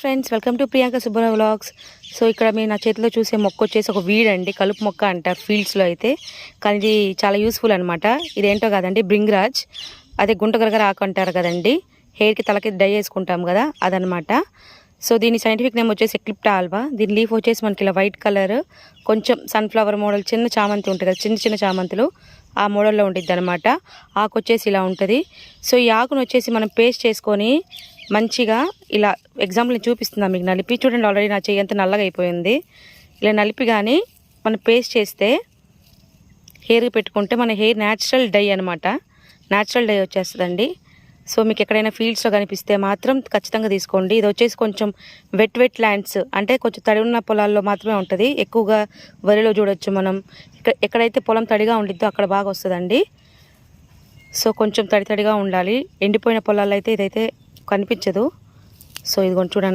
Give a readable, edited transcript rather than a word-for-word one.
Friends, welcome to Priyanka Subbarao vlogs. So ఇక్కడ మీరు నా చేతిలో చూసే మొక్క వచ్చేసి ఒక వీడ్ అండి, కలుపు మొక్క అంటారు ఫీల్డ్స్లో అయితే. కానీ ఇది చాలా యూస్ఫుల్ అనమాట. ఇదేంటో కాదండి, బ్రింగ్రాజ్. అదే గుంటగరగర ఆకు అంటారు కదండి, హెయిర్కి తలకి డై వేసుకుంటాం కదా, అదనమాట. సో దీని సైంటిఫిక్ నేమ్ వచ్చేసి ఎక్లిప్టా ఆల్బా. దీని లీఫ్ వచ్చేసి మనకి ఇలా వైట్ కలర్, కొంచెం సన్ఫ్లవర్ మోడల్, చిన్న చామంతి ఉంటుంది కదా, చిన్న చిన్న చామంతులు ఆ మోడల్లో ఉంటుంది అనమాట. ఆకు వచ్చేసి ఇలా ఉంటుంది. సో ఈ ఆకును వచ్చేసి మనం పేస్ట్ చేసుకొని మంచిగా ఇలా, ఎగ్జాంపుల్ నేను చూపిస్తున్నాను మీకు నలిపి. చూడండి, ఆల్రెడీ నా చెయ్యి అంతా నల్లగా అయిపోయింది. ఇలా నలిపి కానీ మనం పేస్ట్ చేస్తే హెయిర్కి పెట్టుకుంటే మన హెయిర్ న్యాచురల్ డై అనమాట. న్యాచురల్ డై వచ్చేస్తుందండి. సో మీకు ఎక్కడైనా ఫీల్డ్స్లో కనిపిస్తే మాత్రం ఖచ్చితంగా తీసుకోండి. ఇది వచ్చేసి కొంచెం వెట్ ల్యాండ్స్, అంటే కొంచెం తడి ఉన్న పొలాల్లో మాత్రమే ఉంటుంది. ఎక్కువగా వరిలో చూడొచ్చు మనం. ఎక్కడైతే పొలం తడిగా ఉండిద్దో అక్కడ బాగా వస్తుందండి. సో కొంచెం తడిగా ఉండాలి. ఎండిపోయిన పొలాల్లో అయితే ఇదైతే కనిపించదు. సో ఇది కొంచెం చూడండి.